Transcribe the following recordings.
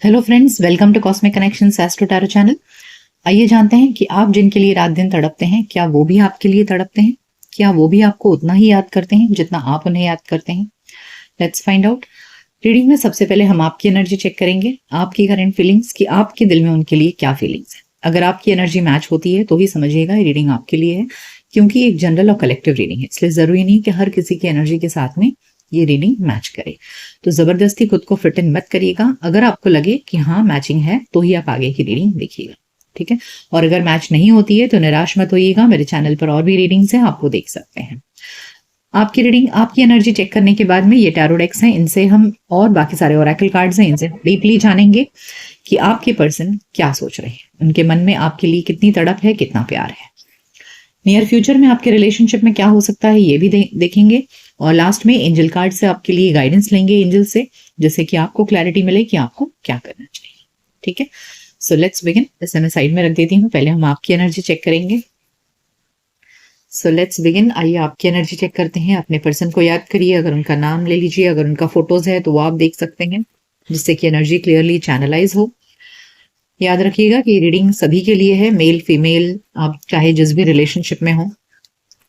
Hello friends, welcome to cosmic connections astro tarot channel. आइए जानते हैं कि आप जिनके लिए रात दिन तड़पते हैं, क्या वो भी आपके लिए तड़पते हैं? क्या वो भी आपको उतना ही याद करते हैं जितना आप उन्हें याद करते हैं? Let's find out. रीडिंग में सबसे पहले हम आपकी एनर्जी चेक करेंगे, आपकी करंट फीलिंग्स, कि आपके दिल में उनके लिए क्या फीलिंग्स है। अगर आपकी एनर्जी मैच होती है तो ही समझिएगा ये रीडिंग आपके लिए है, क्योंकि एक जनरल और कलेक्टिव रीडिंग है, इसलिए जरूरी नहीं कि हर किसी की एनर्जी के साथ में ये रीडिंग मैच करे। तो जबरदस्ती खुद को फिट इन मत करिएगा। अगर आपको लगे कि हाँ मैचिंग है तो ही आप आगे की रीडिंग देखिएगा, ठीक है। और अगर मैच नहीं होती है तो निराश मत होइएगा, मेरे चैनल पर और भी रीडिंग्स हैं, आपको देख सकते हैं। आपकी रीडिंग, आपकी एनर्जी चेक करने के बाद में ये टैरो डेक्स हैं, इनसे हम और बाकी सारे ओरेकल कार्ड्स हैं, इनसे डीपली जानेंगे कि आपके पर्सन क्या सोच रहे हैं, उनके मन में आपके लिए कितनी तड़प है, कितना प्यार है। नियर फ्यूचर में आपके रिलेशनशिप में क्या हो सकता है ये भी देखेंगे। और लास्ट में एंजल कार्ड से आपके लिए गाइडेंस लेंगे एंजल से, जिससे कि आपको क्लैरिटी मिले कि आपको क्या करना चाहिए, ठीक है। So let's begin. इसे मैं साइड में रख देती हूँ, पहले हम आपकी एनर्जी चेक करेंगे। So let's begin. आइए आपकी एनर्जी चेक करते हैं। अपने पर्सन को याद करिए, अगर उनका नाम ले लीजिए, अगर उनका फोटोज है तो वो आप देख सकते हैं, जिससे कि एनर्जी क्लियरली चैनलाइज हो। याद रखिएगा कि रीडिंग सभी के लिए है, मेल फीमेल, आप चाहे जिस भी रिलेशनशिप में हो,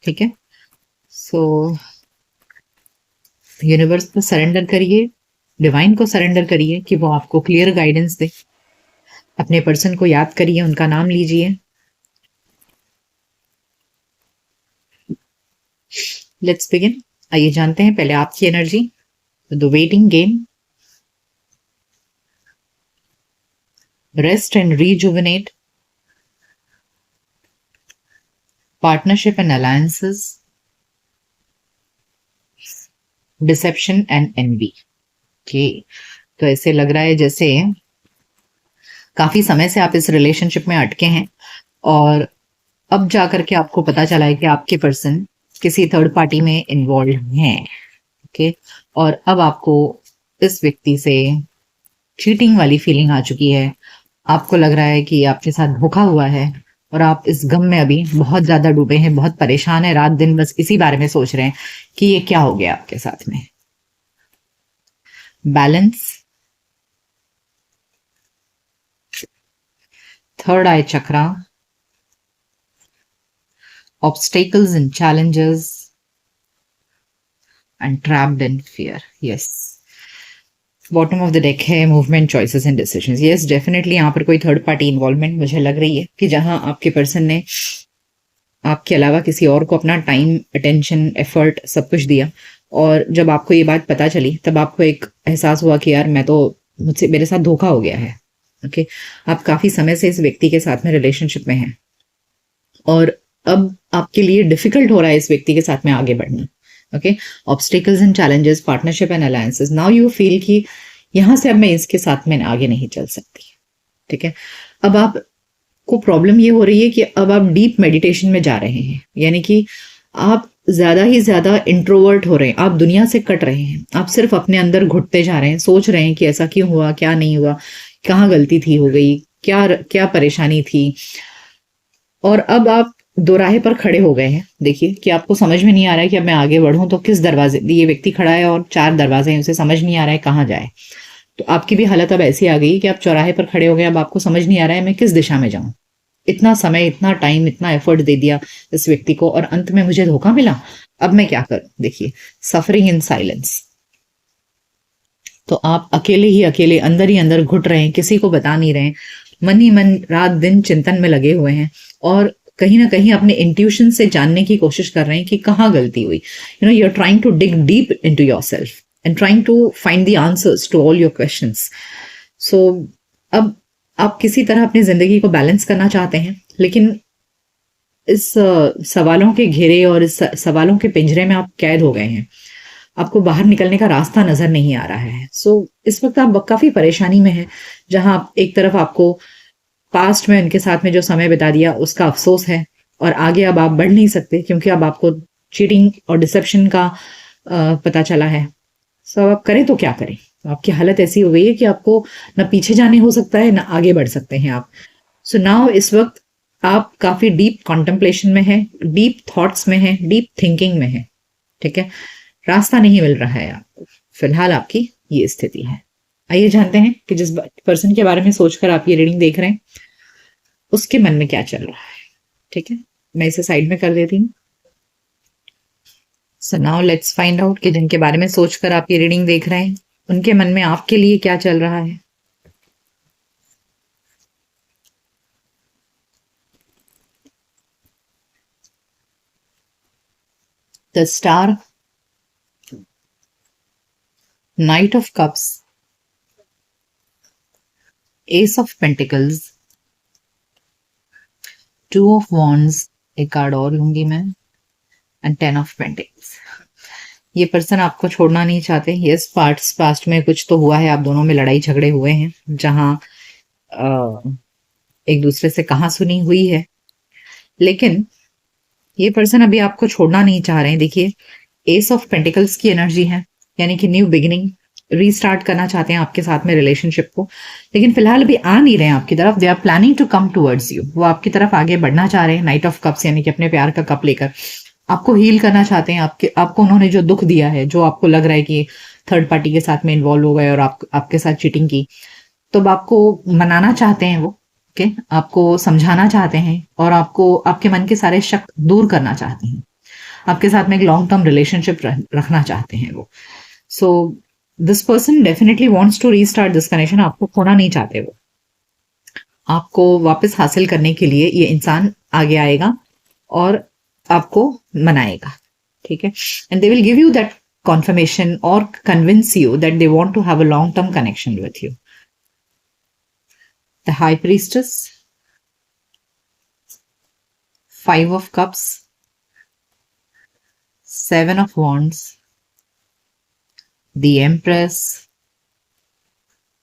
ठीक है। सो यूनिवर्स को सरेंडर करिए, डिवाइन को सरेंडर करिए कि वो आपको क्लियर गाइडेंस दे। अपने पर्सन को याद करिए, उनका नाम लीजिए। Let's begin. आइए जानते हैं पहले आपकी energy. The waiting game, rest and rejuvenate, partnership and alliances, deception and envy. Okay, तो ऐसे लग रहा है जैसे काफी समय से आप इस रिलेशनशिप में अटके हैं और अब जाकर के आपको पता चला है कि आपके पर्सन किसी थर्ड पार्टी में इन्वॉल्व हैं, ओके। और अब आपको इस व्यक्ति से चीटिंग वाली फीलिंग आ चुकी है। आपको लग रहा है कि आपके साथ धोखा हुआ है और आप इस गम में अभी बहुत ज्यादा डूबे हैं, बहुत परेशान है, रात दिन बस इसी बारे में सोच रहे हैं कि ये क्या हो गया आपके साथ में। Balance, third eye chakra, obstacles and challenges and trapped in fear. Yes, bottom of the deck है movement, choices and decisions. Yes, definitely यहाँ पर कोई थर्ड पार्टी इन्वॉल्वमेंट मुझे लग रही है कि जहां आपके पर्सन ने आपके अलावा किसी और को अपना टाइम, अटेंशन, एफर्ट सब कुछ दिया, और जब आपको ये बात पता चली तब आपको एक एहसास हुआ कि यार मैं तो, मुझसे, मेरे साथ धोखा हो गया है, ओके। आप काफी समय से इस व्यक्ति के साथ में रिलेशनशिप में हैं और अब आपके लिए डिफिकल्ट हो रहा है इस व्यक्ति के साथ में आगे बढ़ना, okay. Obstacles and challenges, partnership and alliances. Now you feel कि यहां से अब मैं इसके साथ में आगे नहीं चल सकती, ठीक है। अब आप को प्रॉब्लम ये हो रही है कि अब आप डीप मेडिटेशन में जा रहे हैं, यानी कि आप ज्यादा ही ज्यादा इंट्रोवर्ट हो रहे हैं, आप दुनिया से कट रहे हैं, आप सिर्फ अपने अंदर घुटते जा रहे हैं, सोच रहे हैं कि ऐसा क्यों हुआ, क्या नहीं हुआ, कहाँ गलती थी, हो गई क्या, क्या परेशानी थी। और अब आप दोराहे पर खड़े हो गए हैं। देखिए कि आपको समझ में नहीं आ रहा है कि अब मैं आगे बढ़ूं तो किस दरवाजे, ये व्यक्ति खड़ा है और 4 दरवाजे हैं, उसे समझ नहीं आ रहा है कहाँ जाए। तो आपकी भी हालत अब ऐसी आ गई कि आप चौराहे पर खड़े हो गए, अब आपको समझ नहीं आ रहा है मैं किस दिशा में जाऊं। इतना समय, इतना टाइम, इतना एफर्ट दे दिया इस व्यक्ति को और अंत में मुझे धोखा मिला, अब मैं क्या करूं। देखिए, सफरिंग इन साइलेंस। तो आप अकेले ही अकेले अंदर ही अंदर घुट रहे हैं, किसी को बता नहीं रहे हैं, मन ही मन रात दिन चिंतन में लगे हुए हैं और कहीं ना कहीं अपने इंट्यूशन से जानने की कोशिश कर रहे हैं कि कहाँ गलती हुई। You are trying to dig deep into yourself and trying to find the answers to all your questions. So अब आप किसी तरह अपनी जिंदगी को बैलेंस करना चाहते हैं, लेकिन इस सवालों के घेरे और इस सवालों के पिंजरे में आप कैद हो गए हैं, आपको बाहर निकलने का रास्ता नजर नहीं आ रहा है। सो इस वक्त आप काफी परेशानी में हैं, जहां आप एक तरफ आपको पास्ट में उनके साथ में जो समय बिता दिया उसका अफसोस है और आगे अब आप बढ़ नहीं सकते क्योंकि अब आपको चीटिंग और डिसेप्शन का पता चला है। सो अब आप करें तो क्या करें। तो आपकी हालत ऐसी हो गई है कि आपको ना पीछे जाने हो सकता है ना आगे बढ़ सकते हैं आप। सो नाउ इस वक्त आप काफी डीप कॉन्टेम्पलेशन में है, डीप थॉट्स में है, डीप थिंकिंग में है, ठीक है। रास्ता नहीं मिल रहा है आपको, फिलहाल आपकी ये स्थिति है। आइए जानते हैं कि जिस पर्सन के बारे में सोचकर आप ये रीडिंग देख रहे हैं उसके मन में क्या चल रहा है। ठीक है, मैं इसे साइड में कर देती हूँ। So now let's find out कि जिनके बारे में सोचकर आप ये रीडिंग देख रहे हैं उनके मन में आपके लिए क्या चल रहा है। The star, night of cups, S of pentacles, two of wands, एक कार्ड और लूंगी मैं, एंड 10 ऑफ पेंटिकल्स। ये पर्सन आपको छोड़ना नहीं चाहते। यस, पास्ट में कुछ तो हुआ है, आप दोनों में लड़ाई झगड़े हुए हैं जहां एक दूसरे से कहा सुनी हुई है, लेकिन ये पर्सन अभी आपको छोड़ना नहीं चाह रहे हैं। देखिए, एस ऑफ पेंटिकल्स की एनर्जी है, यानी कि न्यू बिगिनिंग, रीस्टार्ट करना चाहते हैं आपके साथ में रिलेशनशिप को, लेकिन फिलहाल अभी आ नहीं रहे हैं आपकी तरफ। They are planning to come towards you, वो आपकी तरफ आगे बढ़ना चाह रहे हैं। नाइट ऑफ कप्स यानी कि अपने प्यार का कप लेकर आपको हील करना चाहते हैं। आपको उन्होंने जो दुख दिया है, जो आपको लग रहा है कि थर्ड पार्टी के साथ में इन्वॉल्व हो गए और आपके साथ चीटिंग की, तो अब आपको मनाना चाहते हैं वो। ओके, आपको समझाना चाहते हैं और आपको आपके मन के सारे शक दूर करना चाहते हैं। आपके साथ में एक लॉन्ग टर्म रिलेशनशिप रखना चाहते हैं वो। So this person definitely wants to restart this connection. आपको खोना नहीं चाहते वो। आपको वापस हासिल करने के लिए ये इंसान आगे आएगा और आपको मनाएगा। ठीक है, and they will give you that confirmation or convince you that they want to have a long term connection with you. The High Priestess, 5 of Cups, 7 of Wands, the Empress,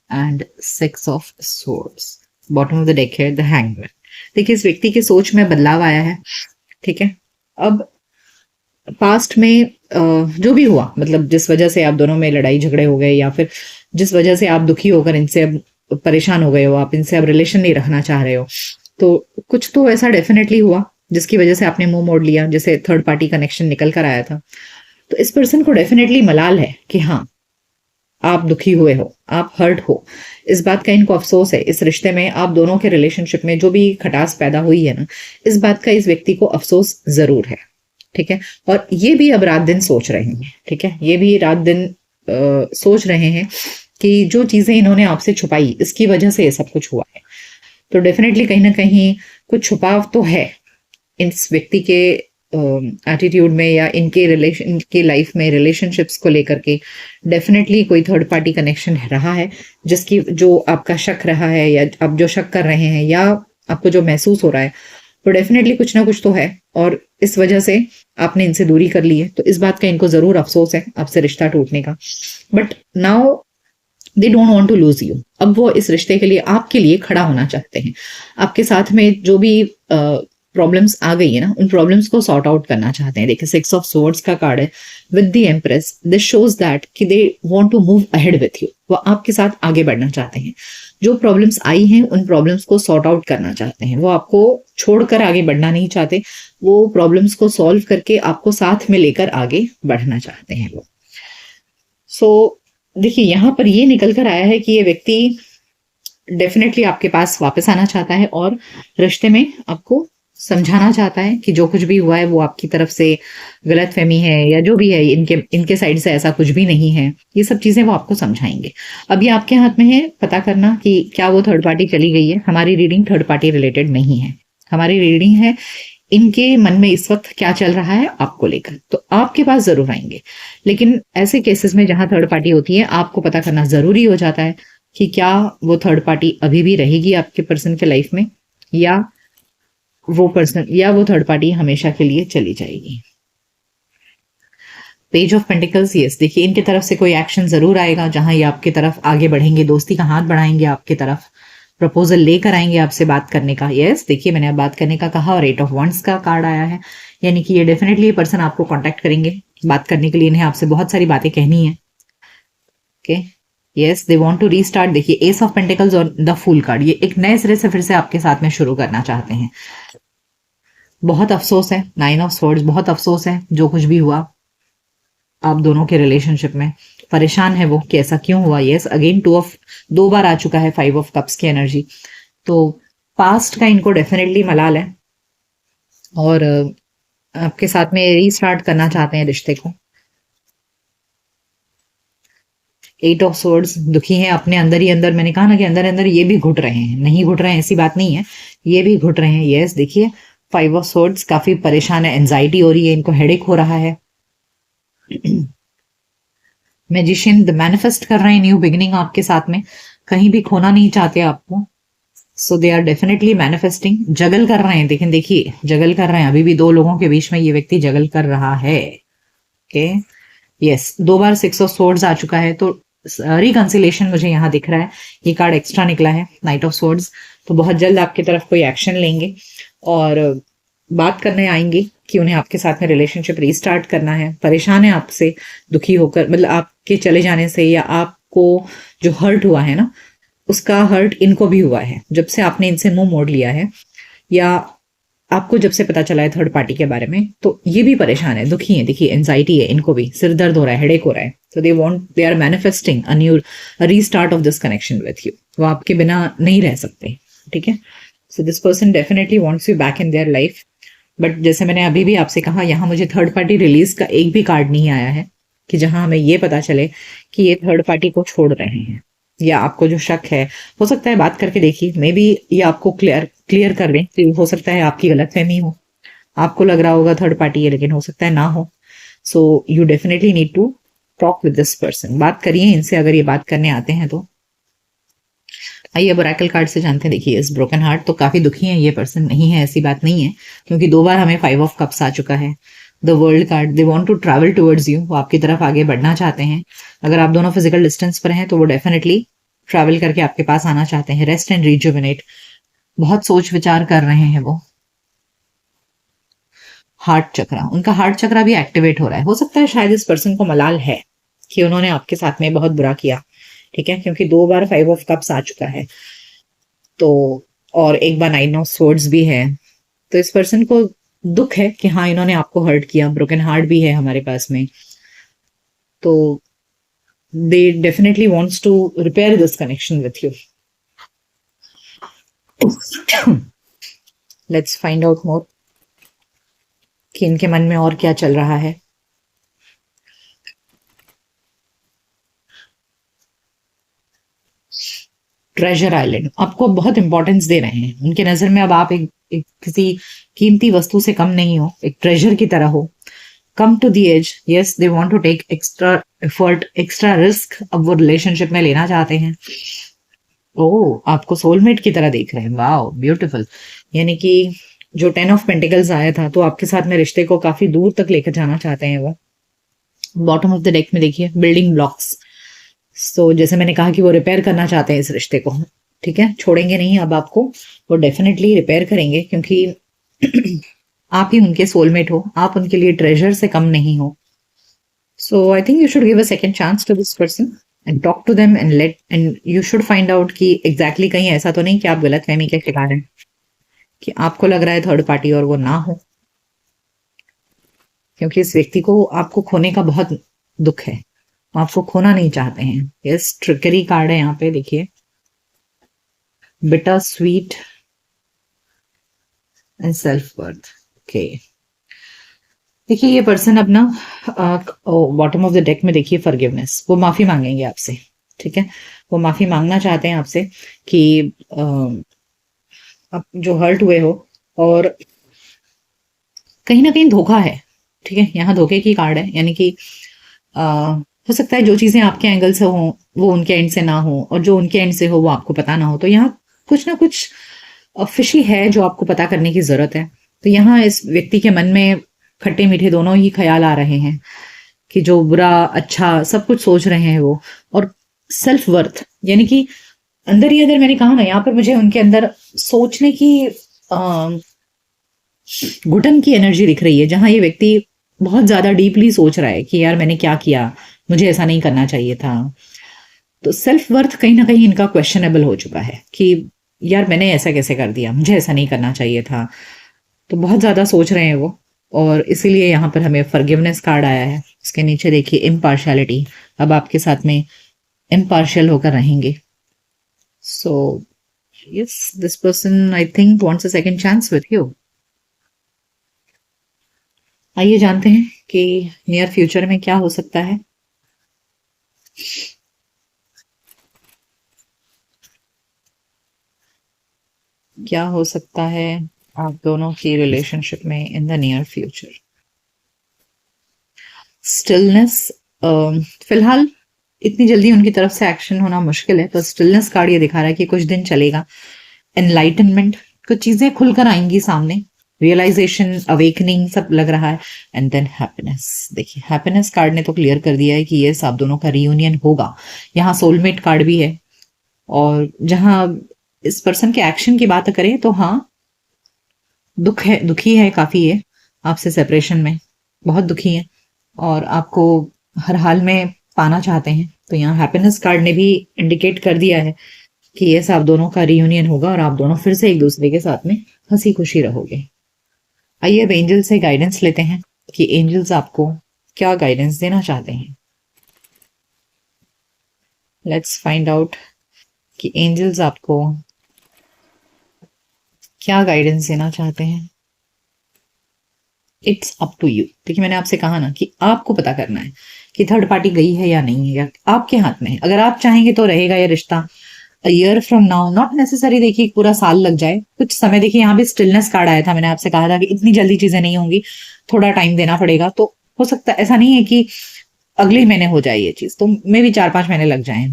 and 6 of Swords. Bottom of the deck है the Hangman. देखिए, इस व्यक्ति की सोच में बदलाव आया है। ठीक है, अब पास्ट में जो भी हुआ, मतलब जिस वजह से आप दोनों में लड़ाई झगड़े हो गए या फिर जिस वजह से आप दुखी होकर इनसे अब परेशान हो गए हो, आप इनसे अब रिलेशन नहीं रखना चाह रहे हो, तो कुछ तो ऐसा डेफिनेटली हुआ जिसकी वजह से आपने मुंह मोड़ लिया, जैसे थर्ड पार्टी कनेक्शन निकल कर आया था। तो इस पर्सन को डेफिनेटली मलाल है कि हाँ, आप दुखी हुए हो, आप हर्ट हो। इस बात का इनको अफसोस है। इस रिश्ते में, आप दोनों के रिलेशनशिप में जो भी खटास पैदा हुई है ना, इस बात का इस व्यक्ति को अफसोस जरूर है। ठीक है, और ये भी अब रात दिन सोच रहे हैं। ठीक है, ये भी रात दिन सोच रहे हैं कि जो चीजें इन्होंने आपसे छुपाई, इसकी वजह से ये सब कुछ हुआ है। तो डेफिनेटली कहीं ना कहीं कुछ छुपाव तो है इस व्यक्ति के एटीट्यूड में या इनके रिलेशन के लाइफ में, रिलेशनशिप्स को लेकर के डेफिनेटली कोई थर्ड पार्टी कनेक्शन रहा है, जिसकी जो आपका शक रहा है या आप जो शक कर रहे हैं या आपको जो महसूस हो रहा है, तो डेफिनेटली कुछ ना कुछ तो है और इस वजह से आपने इनसे दूरी कर ली है। तो इस बात का इनको जरूर अफसोस है आपसे रिश्ता टूटने का। But now they don't want to lose you. अब वो इस रिश्ते के लिए, आपके लिए खड़ा होना चाहते हैं। आपके साथ में जो भी प्रॉब्लम्स आ गई है ना, उन प्रॉब्लम्स को सॉर्ट आउट करना चाहते हैं। देखिए, 6 ऑफ स्वॉर्ड्स का कार्ड है with the empress. This shows that कि they want to move ahead with you. वो आपके साथ आगे बढ़ना चाहते हैं। जो प्रॉब्लम्स आई हैं उन प्रॉब्लम्स को सॉर्ट आउट करना चाहते हैं। वो आपको छोड़कर आगे बढ़ना नहीं चाहते। वो प्रॉब्लम्स को सॉल्व करके आपको साथ में लेकर आगे बढ़ना चाहते हैं वो। सो देखिए, यहां पर ये निकल कर आया है कि ये व्यक्ति डेफिनेटली आपके पास वापस आना चाहता है और रिश्ते में आपको समझाना चाहता है कि जो कुछ भी हुआ है वो आपकी तरफ से गलतफहमी है या जो भी है, इनके साइड से ऐसा कुछ भी नहीं है। ये सब चीजें वो आपको समझाएंगे। अब ये आपके हाथ में है पता करना कि क्या वो थर्ड पार्टी चली गई है। हमारी रीडिंग थर्ड पार्टी रिलेटेड नहीं है, हमारी रीडिंग है इनके मन में इस वक्त क्या चल रहा है आपको लेकर। तो आपके पास जरूर आएंगे, लेकिन ऐसे केसेस में जहां थर्ड पार्टी होती है, आपको पता करना जरूरी हो जाता है कि क्या वो थर्ड पार्टी अभी भी रहेगी आपके पर्सन के लाइफ में, या वो थर्ड पार्टी हमेशा के लिए चली जाएगी। पेज ऑफ पेंटिकल्स, यस, देखिए इनके तरफ से कोई एक्शन जरूर आएगा जहां ये आपकी तरफ आगे बढ़ेंगे, दोस्ती का हाथ बढ़ाएंगे आपकी तरफ, प्रपोजल लेकर आएंगे आपसे बात करने का। यस, देखिए मैंने अब बात करने का कहा और 8 ऑफ वंड्स का कार्ड आया है, यानी कि ये डेफिनेटली ये पर्सन आपको कांटेक्ट करेंगे बात करने के लिए। इन्हें आपसे बहुत सारी बातें कहनी है। Okay, yes, they want to restart. देखिए, एस ऑफ पेंटिकल्स और द फूल कार्ड, ये एक नए सिरे से फिर से आपके साथ में शुरू करना चाहते हैं। बहुत अफसोस है, 9 ऑफ स्वॉर्ड्स, बहुत अफसोस है जो कुछ भी हुआ आप दोनों के रिलेशनशिप में। परेशान है वो कि ऐसा क्यों हुआ। यस, अगेन दो बार आ चुका है 5 ऑफ कप्स की एनर्जी। तो पास्ट का इनको डेफिनेटली मलाल है और आपके साथ में रीस्टार्ट करना चाहते हैं रिश्ते को। 8 ऑफ सोर्ड्स, दुखी हैं अपने अंदर ही अंदर। मैंने कहा ना कि अंदर अंदर ये भी घुट रहे हैं, नहीं घुट रहे हैं ऐसी बात नहीं है, ये भी घुट रहे हैं। यस, देखिए 5 ऑफ सोर्ड्स काफी परेशान है, एंजाइटी हो रही है इनको, हेडेक हो रहा है। मैजिशियन द मैनिफेस्ट कर रहे हैं न्यू बिगिनिंग आपके साथ में, कहीं भी खोना नहीं चाहते आपको। सो दे आर डेफिनेटली मैनिफेस्टिंग, जगल कर रहे हैं। लेकिन देखिए जगल कर रहे हैं, अभी भी दो लोगों के बीच में ये व्यक्ति जगल कर रहा है। ओके, यस, 2 बार 6 ऑफ सोर्ड्स आ चुका है, तो रिकंसिलेशन मुझे यहाँ दिख रहा है। ये कार्ड एक्स्ट्रा निकला है, नाइट ऑफ सोर्ड्स। तो बहुत जल्द आपकी तरफ कोई एक्शन लेंगे और बात करने आएंगे कि उन्हें आपके साथ में रिलेशनशिप रीस्टार्ट करना है। परेशान है आपसे, दुखी होकर, मतलब आपके चले जाने से, या आपको जो हर्ट हुआ है ना, उसका हर्ट इनको भी हुआ है जब से आपने इनसे मुंह मोड़ लिया है, या आपको जब से पता चला है थर्ड पार्टी के बारे में। तो ये भी परेशान है, दुखी है, देखिए एंजाइटी है इनको भी, सिर दर्द हो रहा है, हेडेक हो रहा है। तो they are manifesting a new restart of this connection with you. वो आपके बिना नहीं रह सकते, ठीक है। So this person definitely wants you back in their life. But जैसे मैंने अभी भी आपसे कहा, यहाँ मुझे थर्ड पार्टी रिलीज का एक भी कार्ड नहीं आया है कि जहां हमें ये पता चले कि ये थर्ड पार्टी को छोड़ रहे हैं, या आपको जो शक है, हो सकता है बात करके देखिए, मे बी ये आपको क्लियर कर लें। कि हो सकता है आपकी गलतफहमी हो, आपको लग रहा होगा थर्ड पार्टी है, लेकिन हो सकता है ना हो। So you definitely need to talk with this person, बात करिए इनसे अगर ये बात करने आते हैं तो। आइए अब ओरेकल कार्ड से जानते हैं। देखिए इस ब्रोकन हार्ट, तो काफी दुखी है ये पर्सन, नहीं है ऐसी बात नहीं है, क्योंकि 2 बार हमें 5 ऑफ कप्स आ चुका है। The world card, they want to travel towards you, वो आपकी तरफ आगे बढ़ना चाहते हैं। अगर आप दोनों फिजिकल डिस्टेंस पर हैं तो वो डेफिनेटली ट्रैवल करके आपके पास आना चाहते हैं। रेस्ट एंड रिजुविनेट, बहुत सोच विचार कर रहे हैं वो। हार्ट चक्रा, उनका हार्ट चक्रा भी एक्टिवेट हो रहा है। हो सकता है शायद इस पर्सन को मलाल है कि उन्होंने आपके साथ में बहुत बुरा किया, ठीक है, क्योंकि 2 बार 5 ऑफ कप्स आ चुका है, तो और एक बार 9 ऑफ सोर्ड्स भी है। तो इस पर्सन को दुख है कि हाँ इन्होंने आपको हर्ट किया, ब्रोकन हार्ट भी है हमारे पास में। तो they definitely wants to repair this connection with you. Let's find out more कि इनके मन में और क्या चल रहा है। ट्रेजर आइलैंड आपको बहुत इंपॉर्टेंस दे रहे हैं, उनके नजर में अब आप एक किसी कीमती वस्तु से कम नहीं हो, एक ट्रेजर की तरह हो। Come to the edge, yes, they want to take extra effort, extra risk अब वो रिलेशनशिप में लेना चाहते हैं। ओह, आपको सोलमेट की तरह देख रहे हैं, वाओ ब्यूटीफुल। यानी कि जो 10 ऑफ पेंटिकल्स आया था, तो आपके साथ में रिश्ते को काफी दूर तक लेकर जाना चाहते हैं वो। बॉटम ऑफ द डेक में देखिए बिल्डिंग ब्लॉक्स। सो जैसे मैंने कहा कि वो रिपेयर करना चाहते हैं इस रिश्ते को, ठीक है, छोड़ेंगे नहीं अब आपको, वो डेफिनेटली रिपेयर करेंगे, क्योंकि आप ही उनके सोलमेट हो, आप उनके लिए ट्रेजर से कम नहीं हो। So I think you should give a second chance to this person and talk to them and you should find out कि एग्जैक्टली कहीं ऐसा तो नहीं कि आप गलतफहमी के शिकार हैं, कि आपको लग रहा है थर्ड पार्टी और वो ना हो, क्योंकि इस व्यक्ति को आपको खोने का बहुत दुख है, आपको खोना नहीं चाहते हैं। यस, ट्रिकरी कार्ड है यहाँ पे, देखिए bitter sweet and self worth. Okay, देखिए ये पर्सन अपना बॉटम ऑफ द डेक में देखिए फॉरगिवनेस, वो माफी मांगेंगे आपसे, ठीक है, वो माफी मांगना चाहते हैं आपसे कि आप जो हर्ट हुए हो, और कहीं ना कहीं धोखा है, ठीक है, यहाँ धोखे की कार्ड है। यानी कि हो सकता है जो चीजें आपके एंगल से हो वो उनके एंड से ना हो, और जो उनके एंड से हो वो आपको पता ना हो। तो यहाँ कुछ ना कुछ फिशी है जो आपको पता करने की जरूरत है। तो यहाँ इस व्यक्ति के मन में खट्टे मीठे दोनों ही ख्याल आ रहे हैं, कि जो बुरा अच्छा सब कुछ सोच रहे हैं वो। और सेल्फ वर्थ, यानी कि अंदर ही अंदर, मैंने कहा ना, यहाँ पर मुझे उनके अंदर सोचने की घुटन की एनर्जी दिख रही है, जहां ये व्यक्ति बहुत ज्यादा डीपली सोच रहा है कि यार मैंने क्या किया, मुझे ऐसा नहीं करना चाहिए था। तो सेल्फ वर्थ कहीं ना कहीं इनका क्वेश्चनेबल हो चुका है कि यार मैंने ऐसा कैसे कर दिया, मुझे ऐसा नहीं करना चाहिए था। तो बहुत ज्यादा सोच रहे हैं वो, और इसीलिए यहाँ पर हमें फॉरगिवनेस कार्ड आया है। इसके नीचे देखिए इम्पार्शियलिटी, अब आपके साथ में इम्पार्शियल होकर रहेंगे। So yes, this person I think wants a second chance with you. आइए जानते हैं कि नियर फ्यूचर में क्या हो सकता है। क्या हो सकता है आप दोनों की रिलेशनशिप में in the near future. Stillness, फिलहाल इतनी जल्दी उनकी तरफ से एक्शन होना मुश्किल है, पर स्टिलनेस कार्ड ये दिखा रहा है कि कुछ दिन चलेगा। एनलाइटनमेंट, कुछ चीजें खुलकर आएंगी सामने, रियलाइजेशन, अवेकनिंग सब लग रहा है। एंड देन हैप्पीनेस, देखिए हैप्पीनेस कार्ड ने तो क्लियर कर दिया है कि ये आप दोनों का रियूनियन होगा। यहाँ सोलमेट कार्ड भी है। और जहां इस पर्सन के एक्शन की बात करें तो हाँ, दुख है, दुखी है काफी है आपसे सेपरेशन में, बहुत दुखी है और आपको हर हाल में पाना चाहते हैं। तो यहाँ हैप्पीनेस कार्ड ने भी इंडिकेट कर दिया है कि ये आप दोनों का रियूनियन होगा और आप दोनों फिर से एक दूसरे के साथ में हंसी खुशी रहोगे। आइए अब एंजल से गाइडेंस लेते हैं कि एंजल्स आपको क्या गाइडेंस देना चाहते हैं। लेट्स फाइंड आउट कि एंजल्स आपको क्या गाइडेंस देना चाहते हैं। It's up to you. देखिए मैंने आपसे कहा ना कि आपको पता करना है कि थर्ड पार्टी गई है या नहीं है, या आपके हाथ में है। अगर आप चाहेंगे तो रहेगा ये रिश्ता a year from now, not necessary देखिए पूरा साल लग जाए, कुछ समय। देखिए यहाँ भी स्टिलनेस कार्ड आया था, मैंने आपसे कहा था कि इतनी जल्दी चीजें नहीं होंगी, थोड़ा टाइम देना पड़ेगा। तो हो सकता है, ऐसा नहीं है कि अगले महीने हो जाए ये चीज, तो मे भी 4-5 महीने लग जाए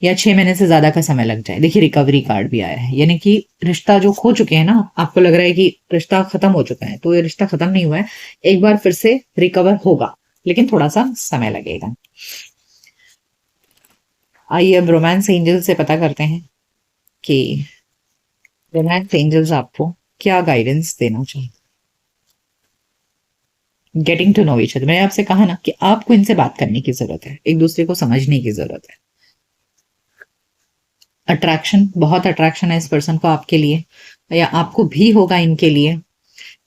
या 6 महीने से ज्यादा का समय लग जाए। देखिए रिकवरी कार्ड भी आया है, यानी कि रिश्ता जो खो चुके हैं ना, आपको लग रहा है कि रिश्ता खत्म हो चुका है, तो ये रिश्ता खत्म नहीं हुआ है, एक बार फिर से रिकवर होगा, लेकिन थोड़ा सा समय लगेगा। आइए अब रोमांस एंजल से पता करते हैं कि रोमांस एंजल्स आपको क्या गाइडेंस देना चाहिए। Getting to know each other, मैंने आपसे कहा ना कि आपको इनसे बात करने की जरूरत है, एक दूसरे को समझने की जरूरत है। अट्रैक्शन, बहुत अट्रैक्शन है इस पर्सन को आपके लिए, या आपको भी होगा इनके लिए।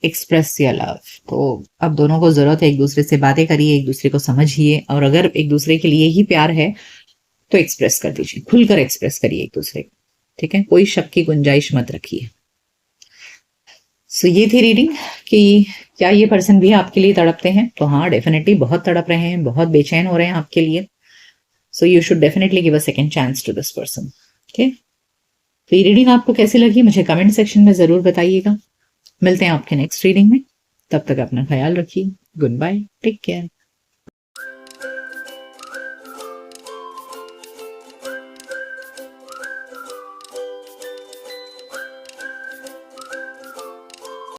एक्सप्रेस योर लव, तो अब दोनों को जरूरत है एक दूसरे से बातें करिए, एक दूसरे को समझिए, और अगर एक दूसरे के लिए ही प्यार है तो एक्सप्रेस कर दीजिए, खुलकर एक्सप्रेस करिए एक दूसरे को, ठीक है, कोई शक की गुंजाइश मत रखिए। सो ये थी रीडिंग कि क्या ये पर्सन भी आपके लिए तड़पते हैं। तो हाँ, डेफिनेटली बहुत तड़प रहे हैं, बहुत बेचैन हो रहे हैं आपके लिए। So you should definitely give a second chance to this person. ठीक, तो ये रीडिंग आपको कैसी लगी मुझे कमेंट सेक्शन में जरूर बताइएगा। मिलते हैं आपके नेक्स्ट रीडिंग में, तब तक अपना ख्याल रखिए। Goodbye, take care.